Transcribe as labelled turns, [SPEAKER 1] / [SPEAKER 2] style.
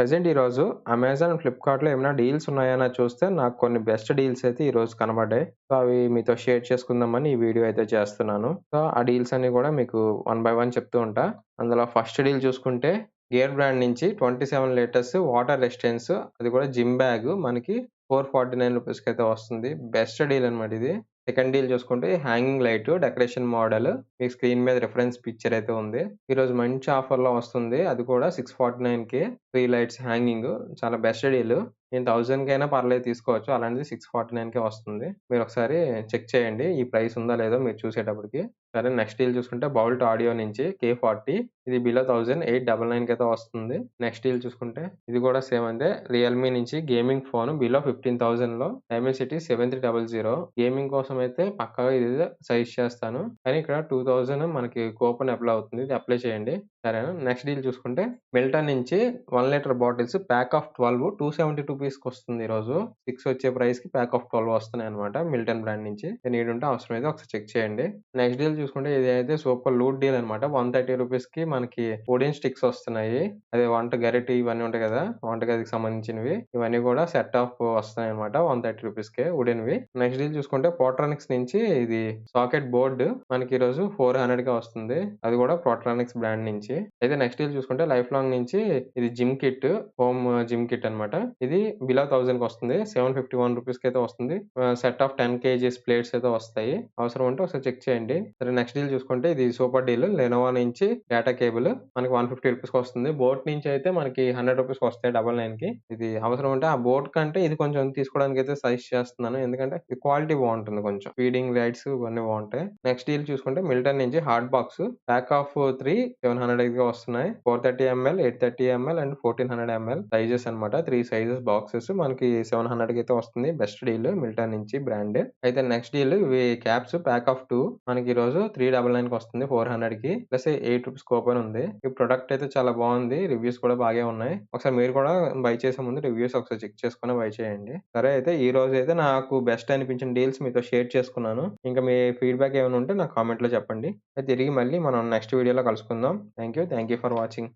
[SPEAKER 1] Present ఈరోజు Amazon, ఫ్లిప్‌కార్ట్‌లో ఏమైనా డీల్స్ ఉన్నాయా చూస్తే నాకు కొన్ని బెస్ట్ డీల్స్ అయితే ఈరోజు కనబడ్డాయి. సో, అవి మీతో షేర్ చేసుకుందామని ఈ వీడియో అయితే చేస్తున్నాను. సో, ఆ డీల్స్ అన్నీ కూడా మీకు వన్ బై వన్ చెప్తూ ఉంటా. అందులో ఫస్ట్ డీల్ చూసుకుంటే గేర్ బ్రాండ్ నుంచి 27 లీటర్స్ వాటర్ రెసిస్టెన్స్ అది కూడా జిమ్ బ్యాగ్ మనకి ₹449 అయితే వస్తుంది. బెస్ట్ డీల్ అనమాట ఇది. సెకండ్ డీల్ చూసుకుంటే హ్యాంగింగ్ లైట్ డెకరేషన్ మోడల్ మీకు స్క్రీన్ మీద రిఫరెన్స్ పిక్చర్ అయితే ఉంది. ఈరోజు మంచి ఆఫర్‌లో వస్తుంది. అది కూడా 649కి 3 లైట్స్ హ్యాంగింగ్ చాలా బెస్ట్ డీల్. నేను 1000కైనా పర్లేదు తీసుకోవచ్చు. అలాంటిది 649కే వస్తుంది. మీరొకసారి చెక్ చేయండి. ఈ ప్రైస్ ఉందా లేదో మీరు చూసేటప్పటికి. సరే నెక్స్ట్ డీల్ చూసుకుంటే బౌల్ట్ ఆడియో నుంచి K40 ఇది బిలో 1000 899కి అయితే వస్తుంది. నెక్స్ట్ డీల్ చూసుకుంటే ఇది కూడా సేమ్ అంతే. రియల్‌మీ నుంచి గేమింగ్ ఫోన్ బిలో 15,000లో డైమెన్సిటీ 7300 గేమింగ్ కోసం అయితే పక్కాగా ఇది సజెస్ట్ చేస్తాను. కానీ ఇక్కడ 2000 మనకి కూపన్ అప్లై అవుతుంది. ఇది అప్లై చేయండి. సరేనా? నెక్స్ట్ డీల్ చూసుకుంటే మిల్టన్ నుంచి 1 లీటర్ బాటిల్స్ ప్యాక్ ఆఫ్ 12 272 వస్తుంది ఈరోజు. 6 వచ్చే ప్రైస్‌కి ప్యాక్ ఆఫ్ 12 వస్తున్నాయన్నమాట మిల్టన్ బ్రాండ్ నుంచి. నీడ్ ఉంటే అవసరమైతే ఒకసారి చెక్ చేయండి. నెక్స్ట్ డీల్ చూసుకుంటే ఇదైతే సూపర్ లూట్ డీల్ అన్నమాట. 130 రూపీస్‌కి మనకి వుడెన్ స్టిక్స్ వస్తున్నాయి. అదే వంట గరిటె ఇవన్నీ ఉంటాయి కదా! వంటగదికి సంబంధించినవి. ఇవన్నీ కూడా సెట్ ఆఫ్ వస్తాయన్నమాట 130 రూపీస్‌కే వుడెన్‌వి. నెక్స్ట్ డీల్ చూసుకుంటే పోట్రానిక్స్ నుంచి ఇది సాకెట్ బోర్డ్ మనకి ఈరోజు 400కే వస్తుంది. అది కూడా పోట్రానిక్స్ బ్రాండ్ నుంచి. అయితే నెక్స్ట్ డీల్ చూసుకుంటే లైఫ్ లాంగ్ నుంచి ఇది gym kit, home gym kit అన్నమాట. ఇది బిలో 1000కి వస్తుంది. 751 రూపీస్‌కి అయితే వస్తుంది. సెట్ ఆఫ్ 10 కేజీస్ ప్లేట్స్ అయితే వస్తాయి. అవసరం ఉంటే ఒకసారి చెక్ చేయండి. సరే నెక్స్ట్ డీల్ చూసుకుంటే ఇది సూపర్ డీల్ లెనోవో నుంచి డేటా కేబుల్ మనకి 150 రూపీస్‌కి వస్తుంది. బోట్ నుంచి అయితే మనకి 100 రూపీస్‌కి వస్తాయి 99కి. ఇది అవసరం ఉంటే ఆ బోట్ కంటే ఇది కొంచెం తీసుకోవడానికి అయితే సజెస్ట్ చేస్తున్నాను. ఎందుకంటే ఈ క్వాలిటీ బాగుంటుంది కొంచెం. ఫీడింగ్ లైట్స్ ఇవన్నీ బాగుంటాయి. నెక్స్ట్ డీల్ చూసుకుంటే మిల్టన్ నుంచి హాట్ బాక్స్ ప్యాక్ ఆఫ్ 3 700కి వస్తున్నాయి. 430 ML, 830 ML and 1400 ML sizes అన్నమాట. 3 సైజెస్ బాక్సెస్ మనకి 700కి అయితే వస్తుంది. బెస్ట్ డీల్ మిల్టన్ నుంచి బ్రాండ్. అయితే నెక్స్ట్ డీల్ ఇవి క్యాప్స్ ప్యాక్ ఆఫ్ 2 మనకి ఈరోజు 399కి వస్తుంది 400కి ప్లస్ 8 రూపీస్ కూపన్ ఉంది. ఈ ప్రొడక్ట్ అయితే చాలా బాగుంది. రివ్యూస్ కూడా బాగే ఉన్నాయి. ఒకసారి మీరు కూడా బై చేసే ముందు రివ్యూస్ ఒకసారి చెక్ చేసుకొని బై చేయండి. సరే అయితే ఈ రోజు అయితే నాకు బెస్ట్ అనిపించిన డీల్స్ మీతో షేర్ చేసుకున్నాను. ఇంకా మీ ఫీడ్‌బ్యాక్ ఏమైనా ఉంటే నాకు కామెంట్‌లో చెప్పండి. తిరిగి మళ్ళీ మనం నెక్స్ట్ వీడియోలో కలుసుకుందాం. Thank you for watching.